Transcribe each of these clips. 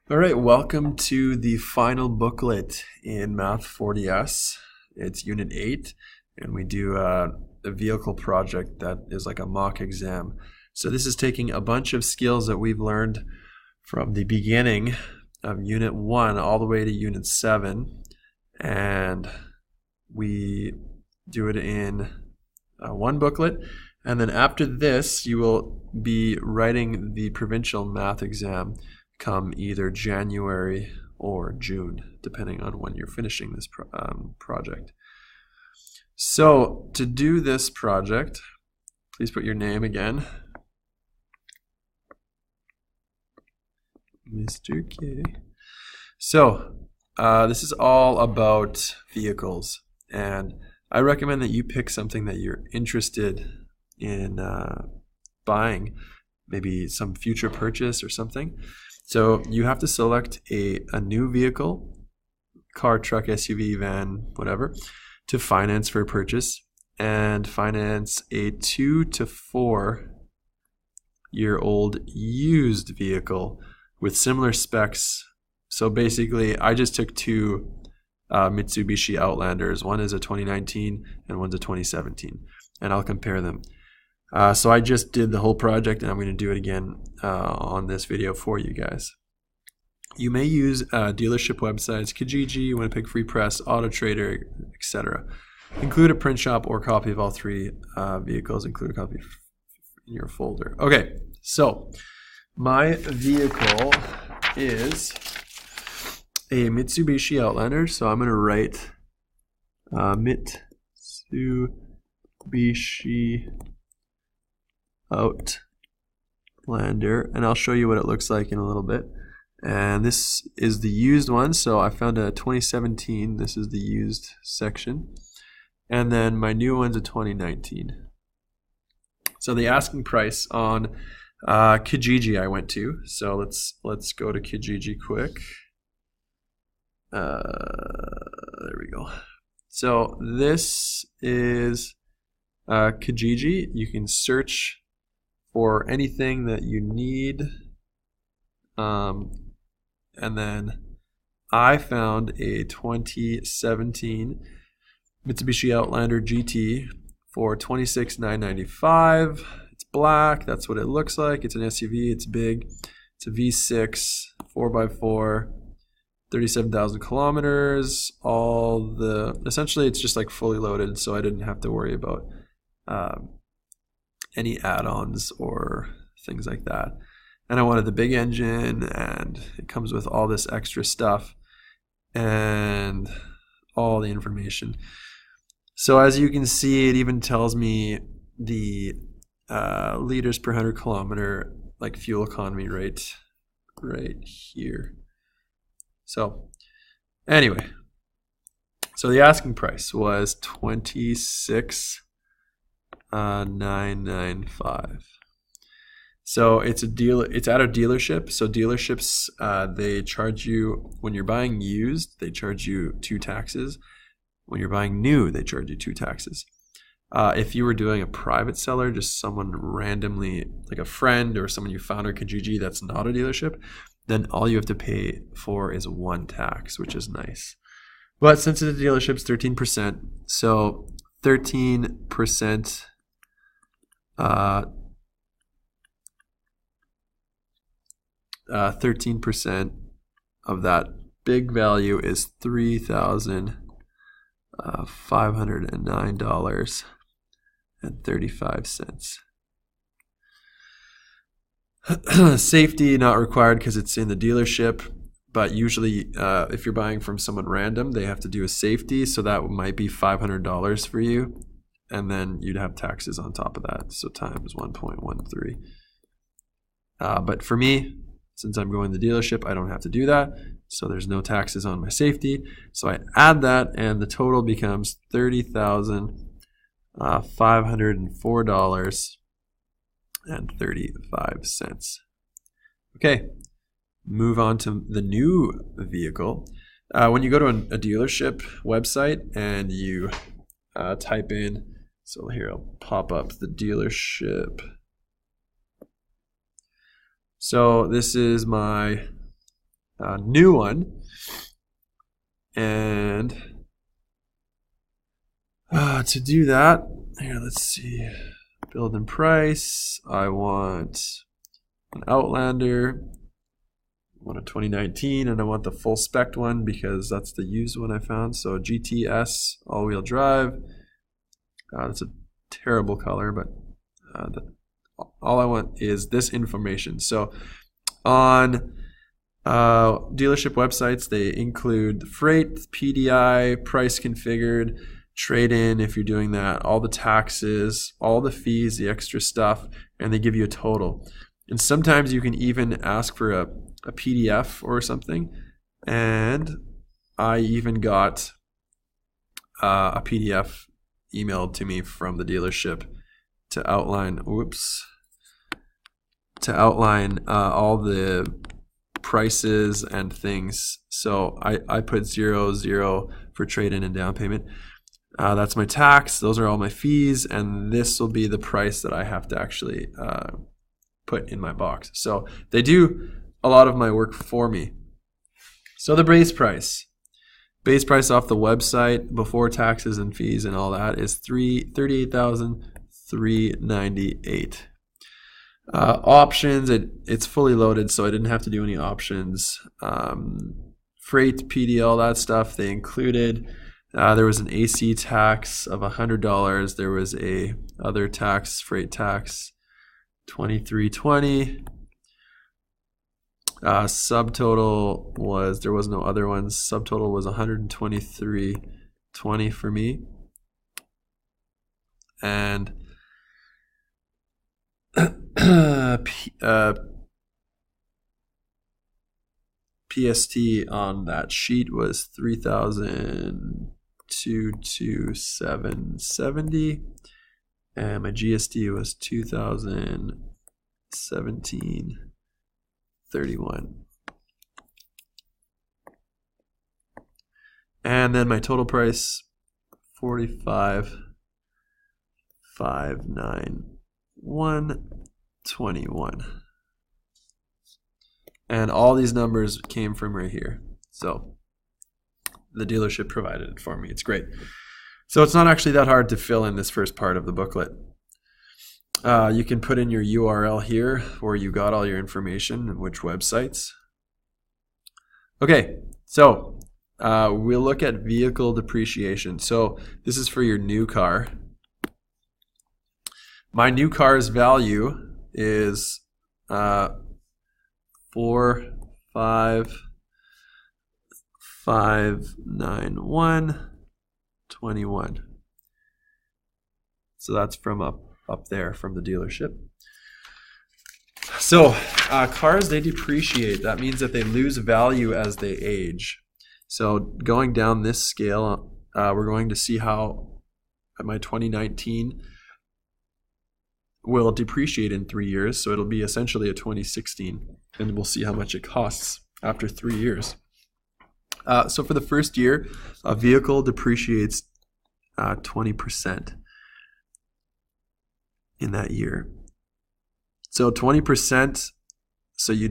All right, welcome to the final booklet in Math 40S. It's Unit 8, and we do a vehicle project that is like a mock exam. So this is taking a bunch of skills that we've learned from the beginning of Unit 1 all the way to Unit 7, and we do it in one booklet. And then after this, you will be writing the provincial math exam come either January or June, depending on when you're finishing this project. So to do this project, please put your name again. Mr. K. So this is all about vehicles, and I recommend that you pick something that you're interested in buying, maybe some future purchase or something. So you have to select a new vehicle, car, truck, SUV, van, whatever, to finance for a purchase, and finance a 2 to 4 year old used vehicle with similar specs. So basically, I just took two Mitsubishi Outlanders. One is a 2019 and one's a 2017, and I'll compare them. So I just did the whole project, and I'm going to do it again on this video for you guys. You may use dealership websites, Kijiji, Winnipeg Free Press, Auto Trader, etc. Include a print shop or copy of all three vehicles. Include a copy in your folder. Okay, so my vehicle is a Mitsubishi Outlander, so I'm going to write Mitsubishi Outlander, and I'll show you what it looks like in a little bit. And this is the used one, so I found a 2017. This is the used section, and then my new one's a 2019. So the asking price on Kijiji I went to. So let's go to Kijiji quick. There we go. So this is Kijiji. You can search for anything that you need, and then I found a 2017 Mitsubishi Outlander GT for $26,995. It's black. That's what it looks like. It's an SUV. It's big. It's a V6 4x4, 37,000 kilometers. Essentially, it's just like fully loaded, so I didn't have to worry about any add-ons or things like that. And I wanted the big engine, and it comes with all this extra stuff and all the information. So as you can see, it even tells me the liters per 100 kilometer, like fuel economy rate right here. So anyway, so the asking price was $26,995. So it's at a dealership. So dealerships, they charge you, when you're buying used, they charge you 2 taxes. When you're buying new, they charge you 2 taxes. If you were doing a private seller, just someone randomly, like a friend or someone you found on Kijiji that's not a dealership, then all you have to pay for is 1 tax, which is nice. But since it's a dealership, it's 13%. So 13%, 13% of that big value is $3,509.35. Safety not required because it's in the dealership, but usually if you're buying from someone random, they have to do a safety, so that might be $500 for you, and then you'd have taxes on top of that, so times 1.13. But for me, since I'm going to the dealership, I don't have to do that, so there's no taxes on my safety. So I add that, and the total becomes $30,504.35. Okay, move on to the new vehicle. When you go to a dealership website and you type in, so here I'll pop up the dealership. So this is my new one. And to do that, here, let's see. Build and price. I want an Outlander. I want a 2019, and I want the full spec one because that's the used one I found. So GTS all-wheel drive. That's a terrible color, but all I want is this information. So on dealership websites, they include the freight, PDI, price configured, trade-in if you're doing that, all the taxes, all the fees, the extra stuff, and they give you a total. And sometimes you can even ask for a PDF or something. And I even got a PDF emailed to me from the dealership to outline, all the prices and things. So I put 0 for trade-in and down payment. That's my tax. Those are all my fees, and this will be the price that I have to actually put in my box. So they do a lot of my work for me. So the base price off the website before taxes and fees and all that is $38,398. Options, it's fully loaded, so I didn't have to do any options. Freight, PD, all that stuff they included. There was an AC tax of $100. There was a other tax, freight tax, $23.20. Subtotal was, there was no other ones. Subtotal was $123.20 for me. And PST on that sheet was $3,227.70, and my GST was $2,017.31. And then my total price, $45,591.21. And all these numbers came from right here. So the dealership provided it for me. It's great. So it's not actually that hard to fill in this first part of the booklet. You can put in your URL here where you got all your information and which websites. Okay, so we'll look at vehicle depreciation. So this is for your new car. My new car's value is 4,591.21. So that's from up there from the dealership. So cars, they depreciate. That means that they lose value as they age. So going down this scale, we're going to see how my 2019 will depreciate in 3 years. So it'll be essentially a 2016, and we'll see how much it costs after 3 years. So for the first year, a vehicle depreciates 20% in that year. So 20%, so you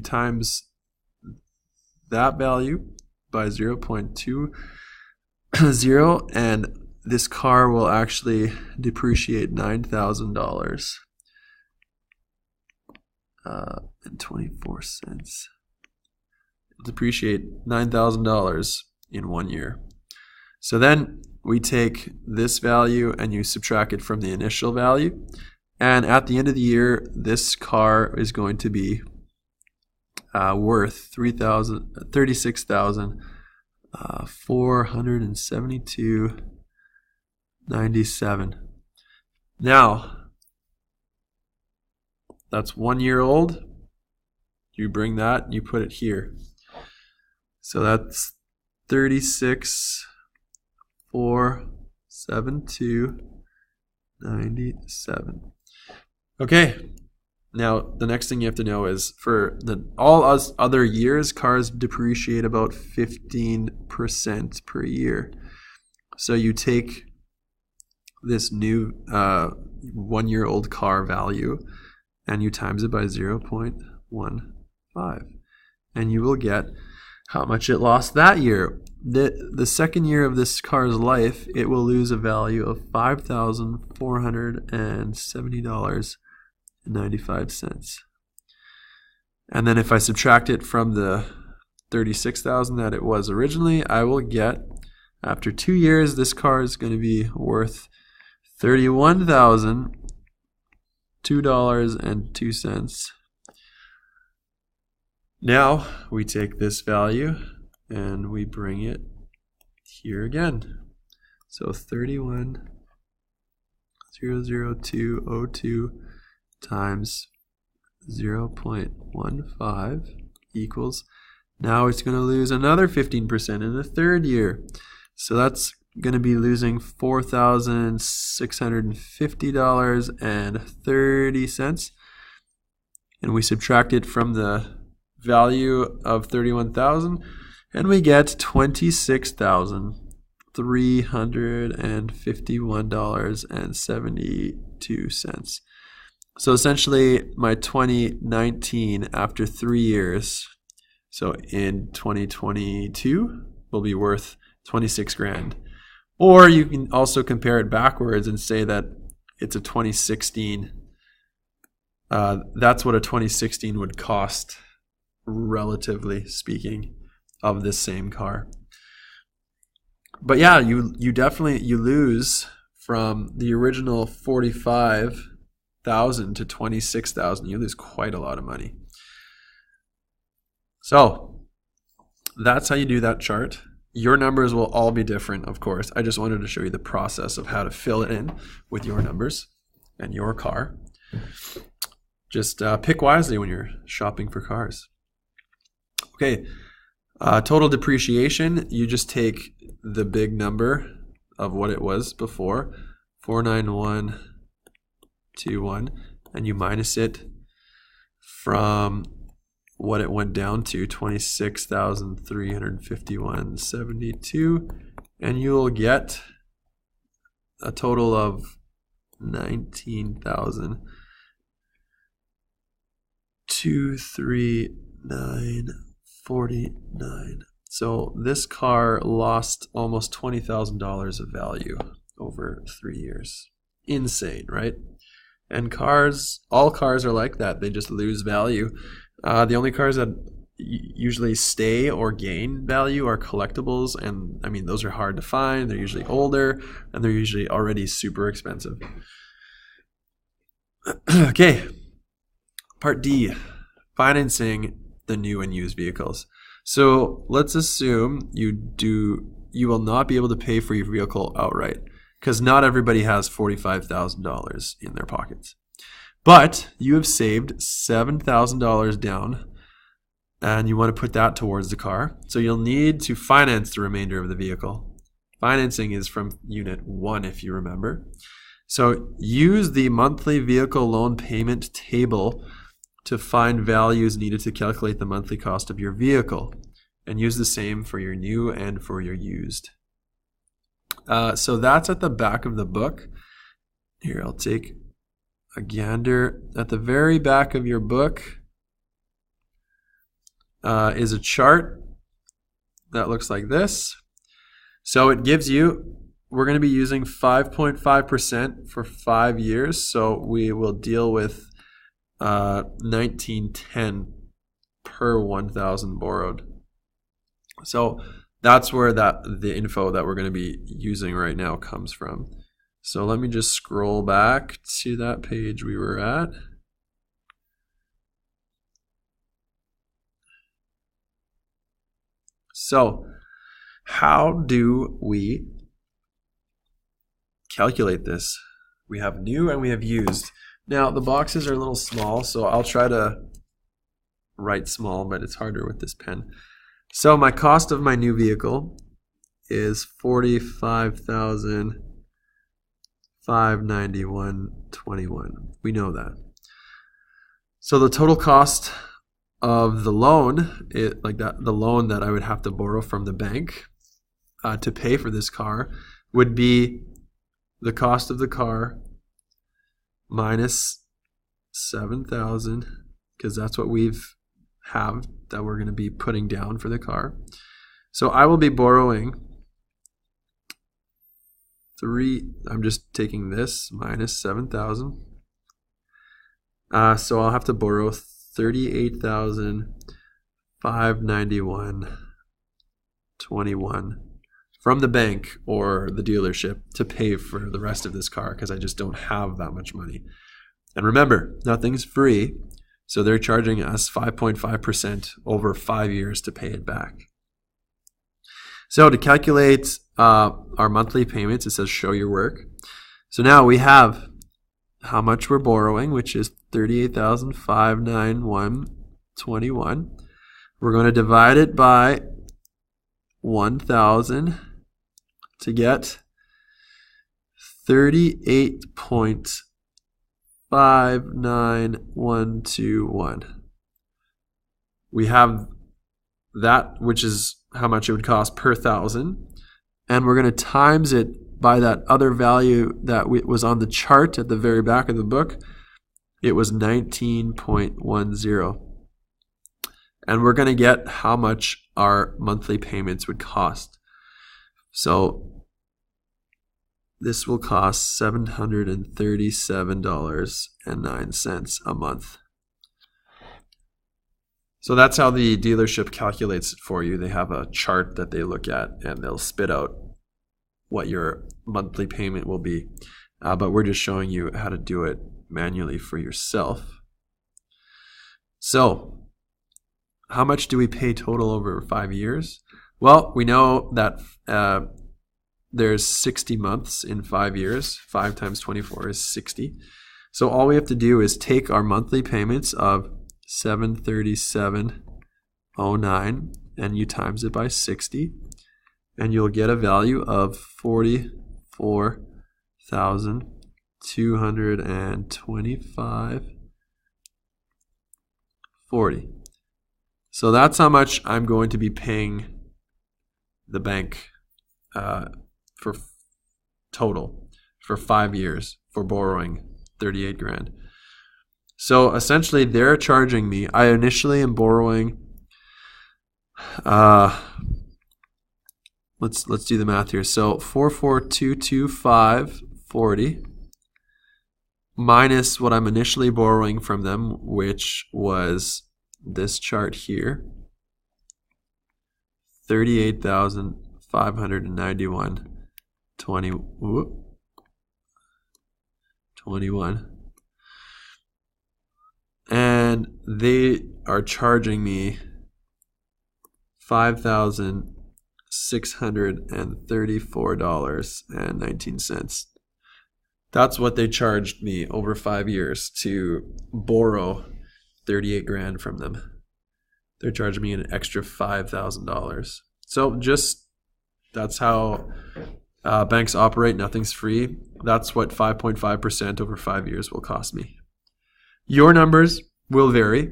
times that value by 0.20, and this car will actually depreciate $9,000 and 24 cents. It'll depreciate $9,000 in 1 year. So then we take this value and you subtract it from the initial value. And at the end of the year, this car is going to be worth $36,472.97. Now, that's 1 year old. You bring that and you put it here. So that's 36,472.97. Okay. Now, the next thing you have to know is for all other years, cars depreciate about 15% per year. So you take this new 1 year old car value and you times it by 0.15. And you will get how much it lost that year. The second year of this car's life, it will lose a value of $5,470.95. And then if I subtract it from the $36,000 that it was originally, I will get, after 2 years, this car is going to be worth $31,002.02. Now we take this value and we bring it here again. So 31,002.02 times 0.15 equals, now it's going to lose another 15% in the third year. So that's going to be losing $4,650.30. And we subtract it from the value of 31,000 and we get $26,351.72. So essentially my 2019 after 3 years, so in 2022, will be worth 26 grand. Or you can also compare it backwards and say that it's a 2016. That's what a 2016 would cost, relatively speaking, of this same car. But yeah, you definitely lose from the original 45,000 to 26,000. You lose quite a lot of money. So that's how you do that chart. Your numbers will all be different, of course. I just wanted to show you the process of how to fill it in with your numbers and your car. Just pick wisely when you're shopping for cars. Okay, total depreciation, you just take the big number of what it was before, 49121, and you minus it from what it went down to, 26,351.72, and you'll get a total of 19,239.49. So this car lost almost $20,000 of value over 3 years. Insane, right? And cars, all cars are like that. They just lose value. The only cars that usually stay or gain value are collectibles, and I mean those are hard to find. They're usually older and they're usually already super expensive. Okay, part D, financing the new and used vehicles. So let's assume you will not be able to pay for your vehicle outright, because not everybody has $45,000 in their pockets. But you have saved $7,000 down and you want to put that towards the car. So you'll need to finance the remainder of the vehicle. Financing is from Unit 1, if you remember. So use the monthly vehicle loan payment table to find values needed to calculate the monthly cost of your vehicle. And use the same for your new and for your used. So that's at the back of the book. Here, I'll take a gander. At the very back of your book is a chart that looks like this. So it gives you, we're going to be using 5.5% for 5 years. So we will deal with $19.10 per 1,000 borrowed. So that's where the info that we're going to be using right now comes from. So let me just scroll back to that page we were at. So how do we calculate this? We have new and we have used. Now the boxes are a little small, so I'll try to write small, but it's harder with this pen. So my cost of my new vehicle is $45,591.21. We know that. So the total cost of the loan, the loan that I would have to borrow from the bank to pay for this car, would be the cost of the car minus $7,000 because that's what we've have that we're going to be putting down for the car. So I will be borrowing I'm just taking this minus 7,000. So I'll have to borrow 38,591.21 from the bank or the dealership to pay for the rest of this car because I just don't have that much money. And remember, nothing's free, so they're charging us 5.5% over 5 years to pay it back. So to calculate our monthly payments, it says show your work. So now we have how much we're borrowing, which is 38,591.21. We're going to divide it by 1,000 to get 38.59121. We have that, which is how much it would cost per thousand, and we're going to times it by that other value that was on the chart at the very back of the book. It was 19.10, and we're going to get how much our monthly payments would cost. So this will cost $737.09 a month. So that's how the dealership calculates it for you. They have a chart that they look at and they'll spit out what your monthly payment will be. But we're just showing you how to do it manually for yourself. So how much do we pay total over 5 years? Well, we know that there's 60 months in 5 years. 5 times 24 is 60. So all we have to do is take our monthly payments of $737.09 and you times it by 60, and you'll get a value of $44,225.40. So that's how much I'm going to be paying the bank for total for 5 years for borrowing 38 grand. So essentially they're charging me, I initially am borrowing, let's do the math here. So 44,225.40 minus what I'm initially borrowing from them, which was this chart here, 38,591.21. And they are charging me $5,634.19. That's what they charged me over 5 years to borrow 38 grand from them. They're charging me an extra $5,000. So that's how banks operate. Nothing's free. That's what 5.5% over 5 years will cost me. Your numbers will vary.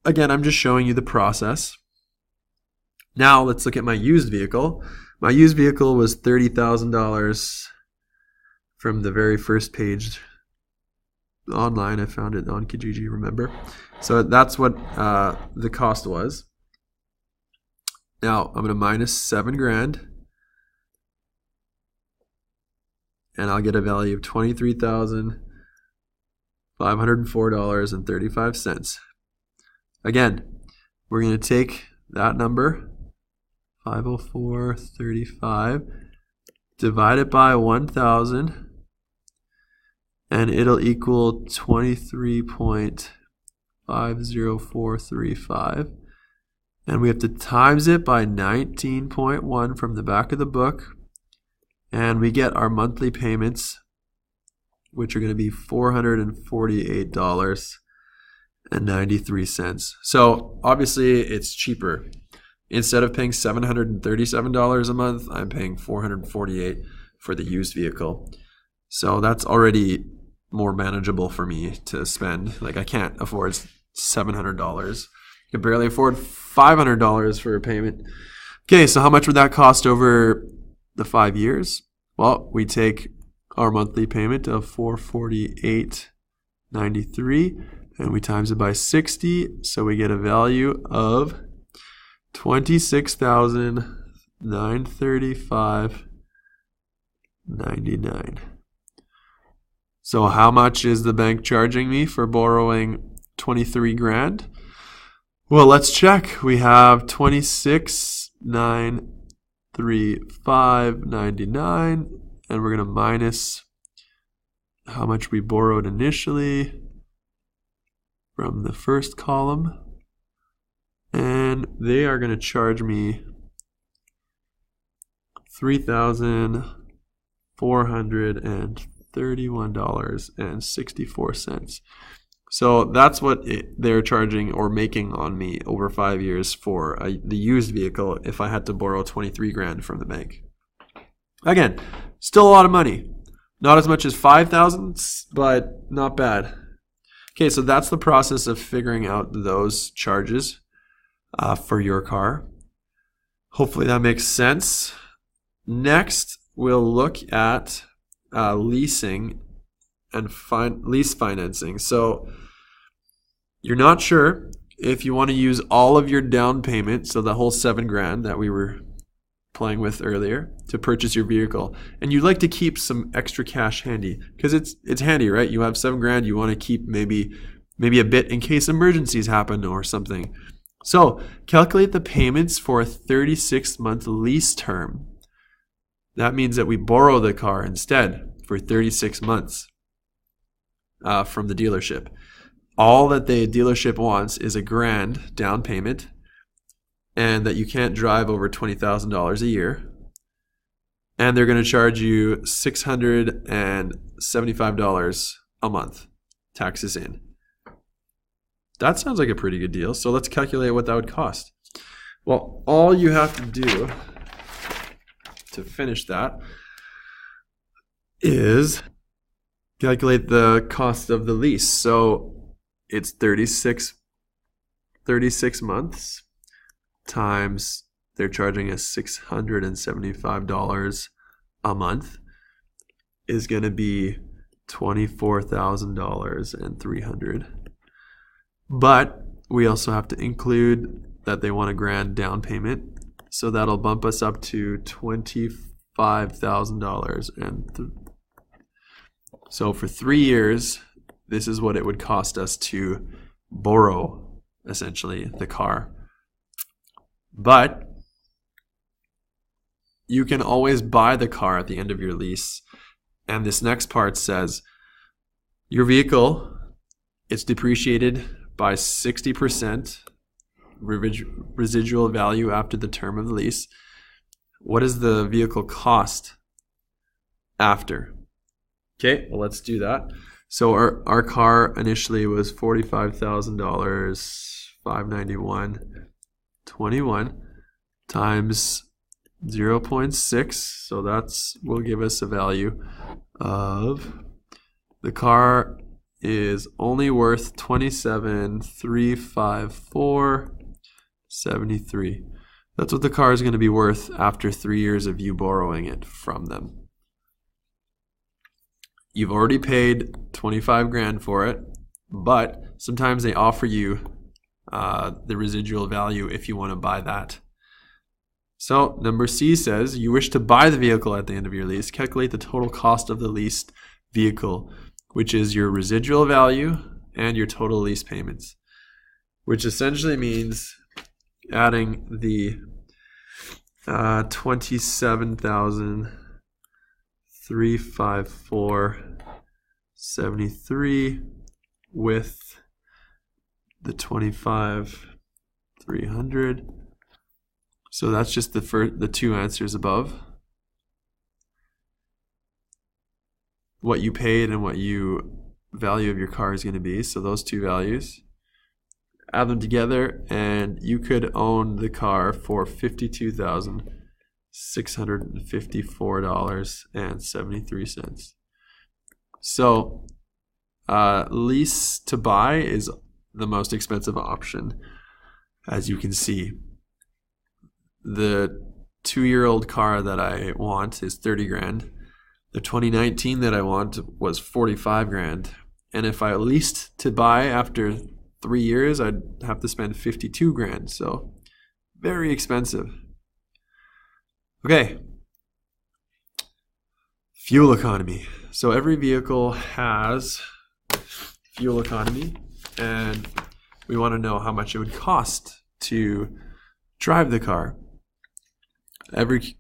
Again, I'm just showing you the process. Now let's look at my used vehicle. My used vehicle was $30,000 from the very first page online. I found it on Kijiji, remember? So that's what the cost was. Now I'm going to minus 7 grand. And I'll get a value of $23,504.35. Again, we're going to take that number, 504.35, divide it by 1,000, and it'll equal 23.50435. And we have to times it by 19.1 from the back of the book, and we get our monthly payments, which are going to be $448.93. So obviously it's cheaper. Instead of paying $737 a month, I'm paying $448 for the used vehicle. So that's already more manageable for me to spend. Like, I can't afford $700. I can barely afford $500 for a payment. Okay, so how much would that cost over the 5 years? Well, we take our monthly payment of $448 93, and we times it by 60, so we get a value of $26,935.99. So how much is the bank charging me for borrowing 23 grand? Well, let's check. We have 26,935.99, and we're going to minus how much we borrowed initially from the first column. And they are going to charge me $3,431.64. So that's what they're charging or making on me over 5 years for the used vehicle if I had to borrow 23 grand from the bank. Again, still a lot of money. Not as much as 5,000, but not bad. Okay, so that's the process of figuring out those charges for your car. Hopefully that makes sense. Next, we'll look at leasing and lease financing. So you're not sure if you want to use all of your down payment, so the whole 7 grand that we were playing with earlier, to purchase your vehicle, and you'd like to keep some extra cash handy because it's handy, right? You have 7 grand, you want to keep maybe a bit in case emergencies happen or something. So calculate the payments for a 36-month lease term. That means that we borrow the car instead for 36 months from the dealership. All that the dealership wants is $1,000 down payment, and that you can't drive over $20,000 a year. And they're going to charge you $675 a month, taxes in. That sounds like a pretty good deal. So let's calculate what that would cost. Well, all you have to do to finish that is calculate the cost of the lease. So it's 36 months times they're charging us $675 a month is going to be $24,300. But we also have to include that they want $1,000 down payment, so that'll bump us up to $25,000. And so for 3 years, this is what it would cost us to borrow, essentially, the car. But you can always buy the car at the end of your lease. And this next part says your vehicle, it's depreciated by 60% residual value after the term of the lease. What does the vehicle cost after? Okay, well, let's do that. So our car initially was $45,000, $591.21 times 0.6. So will give us a value of, the car is only worth $27,354.73. That's what the car is going to be worth after 3 years of you borrowing it from them. You've already paid 25 grand for it, but sometimes they offer you the residual value if you want to buy that. So number C says you wish to buy the vehicle at the end of your lease. Calculate the total cost of the leased vehicle, which is your residual value and your total lease payments, which essentially means adding the $27,354.73 with the $25,300. So that's just the two answers above. What you paid and what you value of your car is going to be. So those two values, add them together, and you could own the car for $52,654.73. So lease to buy is the most expensive option, as you can see. The 2-year-old car that I want is 30 grand. The 2019 that I want was 45 grand. And if I leased to buy after 3 years, I'd have to spend 52 grand. So very expensive. Okay. Fuel economy. So every vehicle has fuel economy, and we want to know how much it would cost to drive the car. Every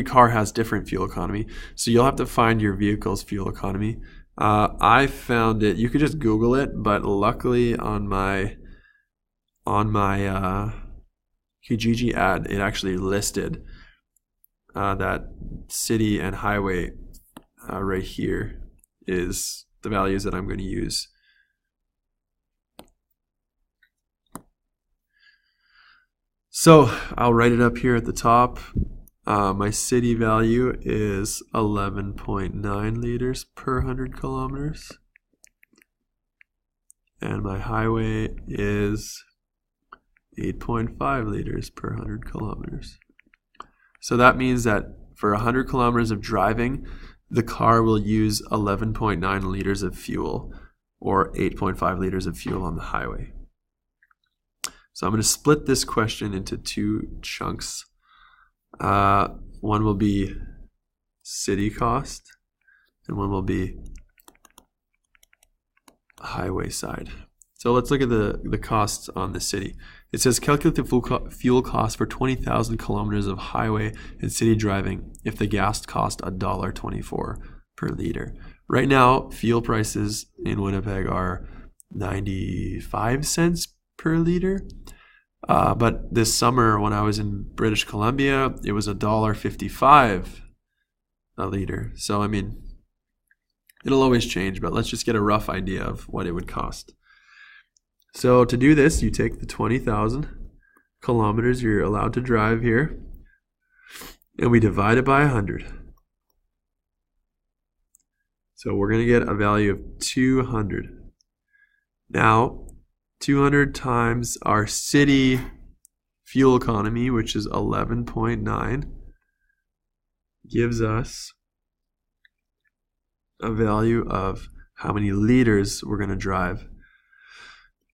car has different fuel economy, so you'll have to find your vehicle's fuel economy. I found it. You could just Google it, but luckily on my Kijiji ad, it actually listed that city and highway right here is the values that I'm going to use. So I'll write it up here at the top. My city value is 11.9 liters per 100 kilometers. And my highway is 8.5 liters per 100 kilometers. So that means that for 100 kilometers of driving, the car will use 11.9 liters of fuel, or 8.5 liters of fuel on the highway. So I'm going to split this question into two chunks. One will be city cost, and one will be highway side. So let's look at the costs on the city. It says calculate the fuel cost for 20,000 kilometers of highway and city driving if the gas cost $1.24 per liter. Right now, fuel prices in Winnipeg are 95 cents per liter. But this summer when I was in British Columbia, it was $1.55 a liter. So, I mean, it'll always change, but let's just get a rough idea of what it would cost. So to do this, you take the 20,000 kilometers you're allowed to drive here, and we divide it by 100. So we're going to get a value of 200. Now, 200 times our city fuel economy, which is 11.9, gives us a value of how many liters we're going to drive.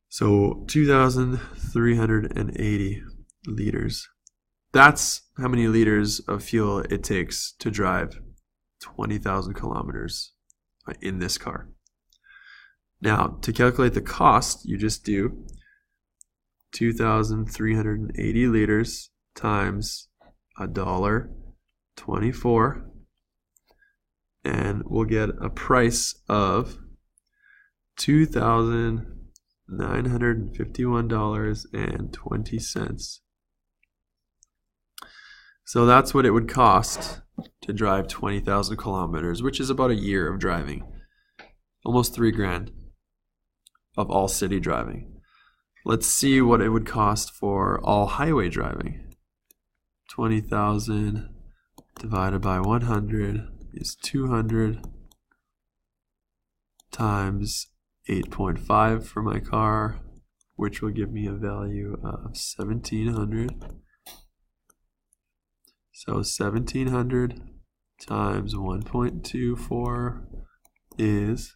So 2,380 liters. That's how many liters of fuel it takes to drive 20,000 kilometers in this car. Now, to calculate the cost, you just do 2,380 liters times $1.24, and we'll get a price of $2,951.20. So that's what it would cost to drive 20,000 kilometers, which is about a year of driving. Almost $3,000 of all city driving. Let's see what it would cost for all highway driving. 20,000 divided by 100 is 200 times 8.5 for my car, which will give me a value of 1,700. So 1,700 times 1.24 is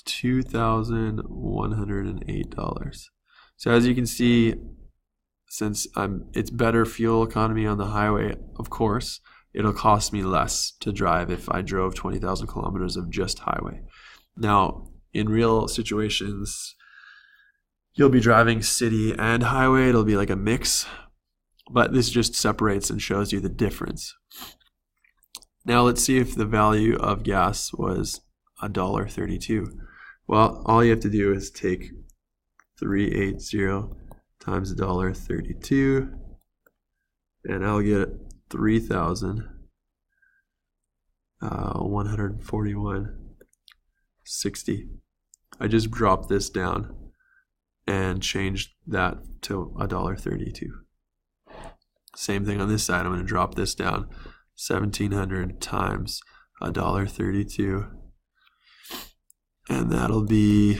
$2,108. So as you can see, since it's better fuel economy on the highway, of course, it'll cost me less to drive if I drove 20,000 kilometers of just highway. Now, in real situations, you'll be driving city and highway. It'll be like a mix, but this just separates and shows you the difference. Now let's see if the value of gas was $1.32. Well, all you have to do is take 380 times $1.32, and I'll get 3,141.60. I just dropped this down and changed that to $1.32. Same thing on this side. I'm going to drop this down. 1,700 times $1.32, and that'll be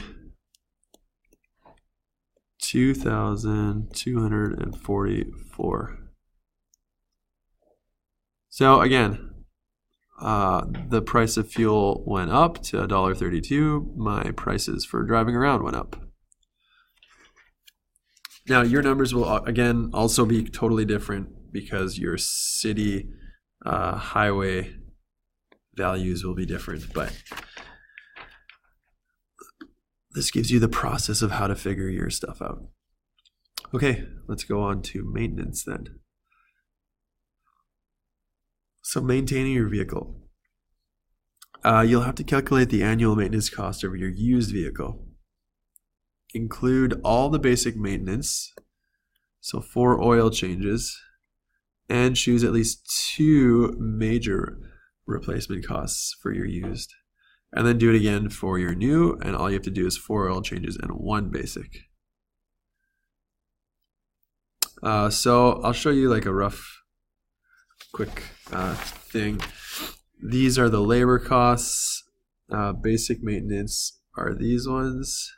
2,244. So again, the price of fuel went up to $1.32. My prices for driving around went up. Now, your numbers will, again, also be totally different because your city highway values will be different. But this gives you the process of how to figure your stuff out. Okay, let's go on to maintenance then. So maintaining your vehicle. You'll have to calculate the annual maintenance cost of your used vehicle. Include all the basic maintenance, so 4 oil changes, and choose at least 2 major replacement costs for your used. And then do it again for your new, and all you have to do is 4 oil changes and 1 basic. So I'll show you like a rough, quick thing. These are the labor costs. Basic maintenance are these ones.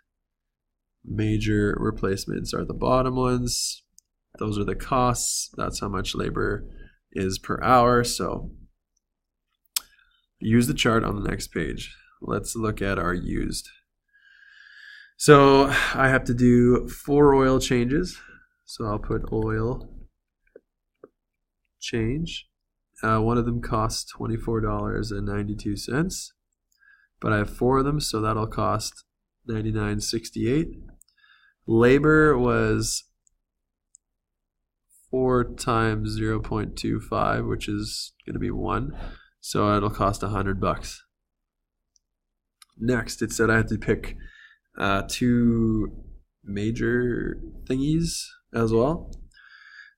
Major replacements are the bottom ones. Those are the costs. That's how much labor is per hour. So use the chart on the next page. Let's look at our used. So I have to do 4 oil changes. So I'll put oil change. One of them costs $24.92. But I have 4 of them, so that'll cost $99.68. Labor was 4 times 0.25, which is going to be 1. So it'll cost $100. Next, it said I had to pick 2 major thingies as well.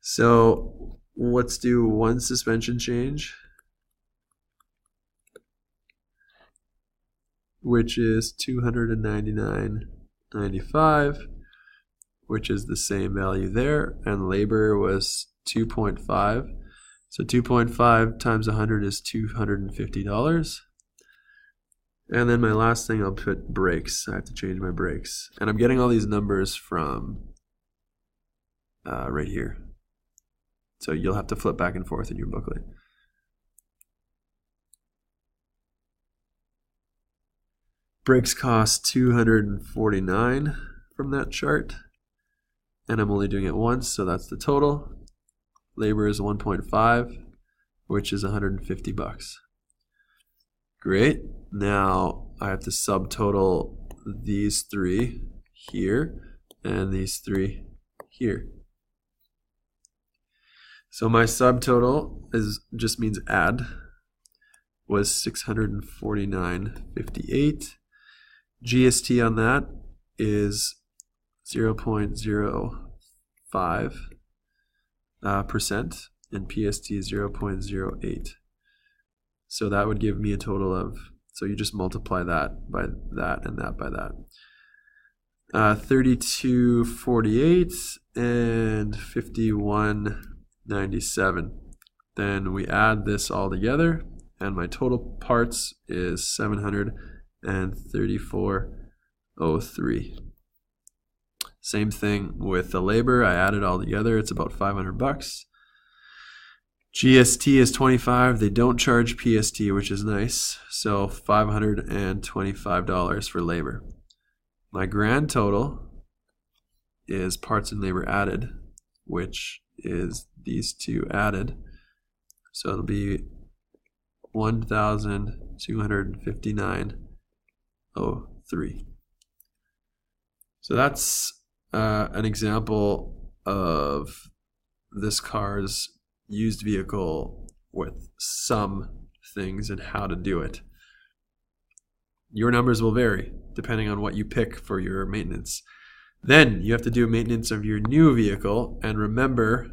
So let's do 1 suspension change, which is $299.95, which is the same value there, and labor was 2.5. So 2.5 times 100 is $250. And then my last thing, I'll put brakes. I have to change my brakes. And I'm getting all these numbers from right here. So you'll have to flip back and forth in your booklet. Brakes cost $249 from that chart. And I'm only doing it once, so that's the total. Labor is 1.5, which is $150. Great. Now I have to subtotal these 3 here and these 3 here. So my subtotal just means add was $649.58. GST on that is 0.05%, and PST is 0.08. So that would give me a total of, so you just multiply that by that and that by that. 32.48 and 51.97. Then we add this all together, and my total parts is $734.03. Same thing with the labor. I add it all together. It's about $500. GST is 25. They don't charge PST, which is nice. So $525 for labor. My grand total is parts and labor added, which is these 2 added. So it'll be $1,259.03. So that's an example of this car's used vehicle with some things and how to do it. Your numbers will vary depending on what you pick for your maintenance. Then you have to do maintenance of your new vehicle, and remember,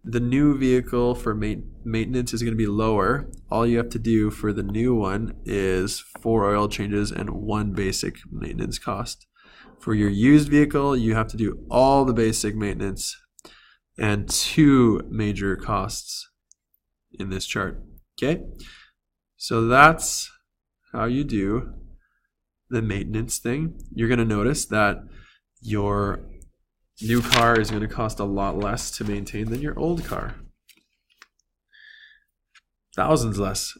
the new vehicle for maintenance is going to be lower. All you have to do for the new one is 4 oil changes and 1 basic maintenance cost. For your used vehicle, you have to do all the basic maintenance and 2 major costs in this chart. Okay? So that's how you do the maintenance thing. You're going to notice that your new car is going to cost a lot less to maintain than your old car. Thousands less.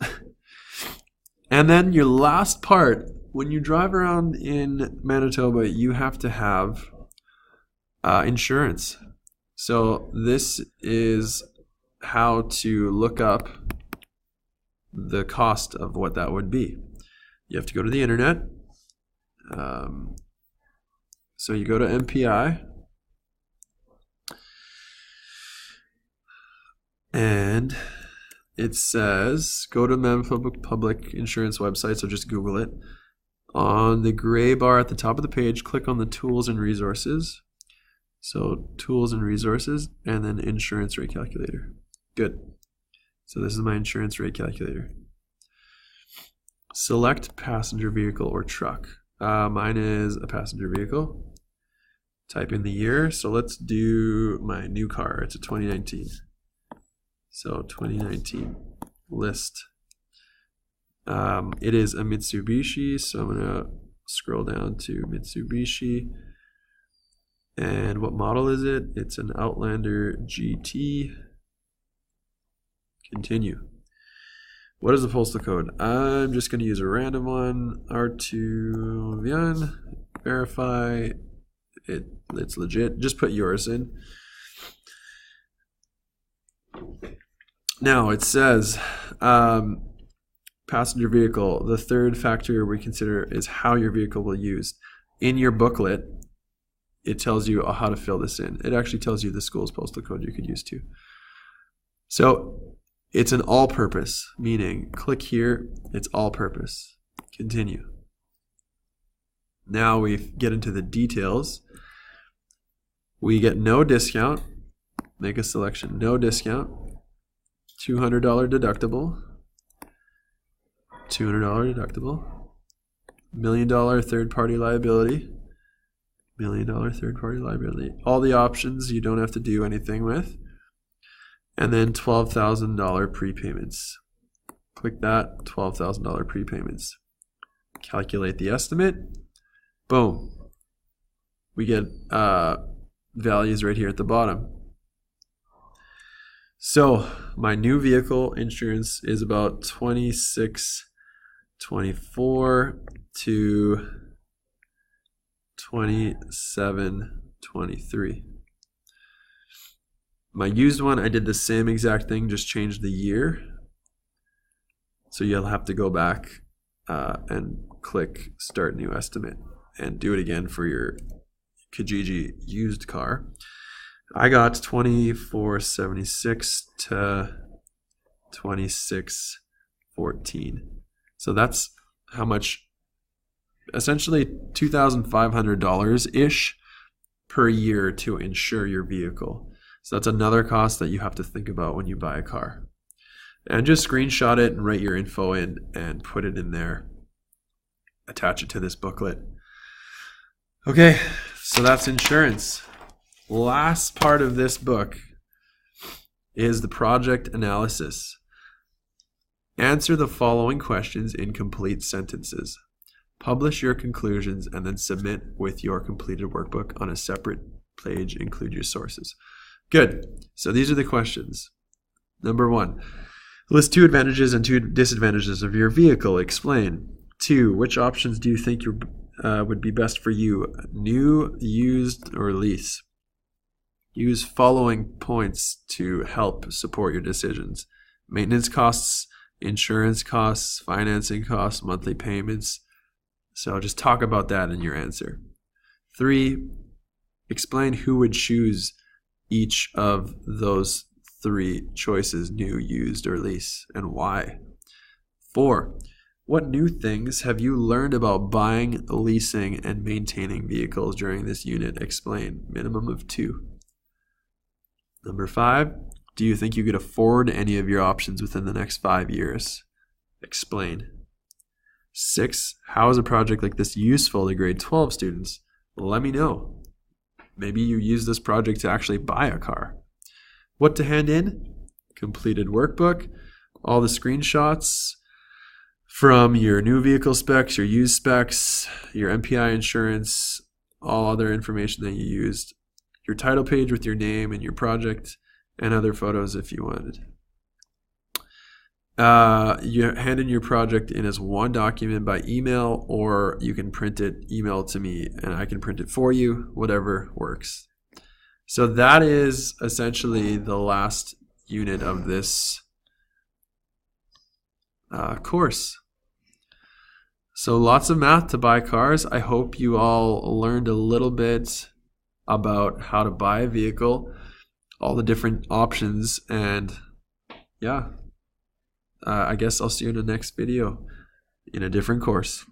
And then your last part, when you drive around in Manitoba, you have to have insurance. So this is how to look up the cost of what that would be. You have to go to the internet. So you go to MPI, and it says go to Manitoba Public Insurance website, so just Google it. On the gray bar at the top of the page, click on the tools and resources. So tools and resources, and then insurance rate calculator. Good. So this is my insurance rate calculator. Select passenger vehicle or truck. Mine is a passenger vehicle. Type in the year. So let's do my new car. It's a 2019. So 2019 list. It is a Mitsubishi. So I'm going to scroll down to Mitsubishi. And what model is it? It's an Outlander GT. Continue. What is the postal code? I'm just going to use a random one. R2 verify. It's legit. Just put yours in. Now it says passenger vehicle. The third factor we consider is how your vehicle will be used. In your booklet, it tells you how to fill this in. It actually tells you the school's postal code you could use too. So it's an all-purpose, meaning click here, it's all-purpose. Continue. Now we get into the details. We get no discount. Make a selection. No discount. $200 deductible. $200 deductible. $1 million third-party liability. $1 million third-party liability. All the options you don't have to do anything with. And then $12,000 prepayments. Click that, $12,000 prepayments. Calculate the estimate. Boom. We get values right here at the bottom. So my new vehicle insurance is about $26.24 to $27.23. My used one, I did the same exact thing, just changed the year. So you'll have to go back and click Start New Estimate and do it again for your Kijiji used car. I got $24.76 to $26.14. So that's how much, essentially $2,500-ish per year to insure your vehicle. So that's another cost that you have to think about when you buy a car. And just screenshot it and write your info in and put it in there. Attach it to this booklet. Okay, so that's insurance. Last part of this book is the project analysis. Answer the following questions in complete sentences. Publish your conclusions and then submit with your completed workbook on a separate page. Include your sources. Good. So these are the questions. Number 1, list 2 advantages and 2 disadvantages of your vehicle. Explain. 2, which options do you think would be best for you? New, used, or lease? Use following points to help support your decisions. Maintenance costs, insurance costs, financing costs, monthly payments. So just talk about that in your answer. 3, explain who would choose each of those 3 choices, new, used, or lease, and why. 4, what new things have you learned about buying, leasing, and maintaining vehicles during this unit? Explain. Minimum of 2. Number 5, do you think you could afford any of your options within the next 5 years? Explain. 6, how is a project like this useful to grade 12 students? Let me know. Maybe you use this project to actually buy a car. What to hand in? Completed workbook, all the screenshots from your new vehicle specs, your used specs, your MPI insurance, all other information that you used, your title page with your name and your project, and other photos if you wanted. You hand in your project in as one document by email, or you can print it, email it to me, and I can print it for you, whatever works. So that is essentially the last unit of this course. So lots of math to buy cars. I hope you all learned a little bit about how to buy a vehicle, all the different options, and yeah, I guess I'll see you in the next video in a different course.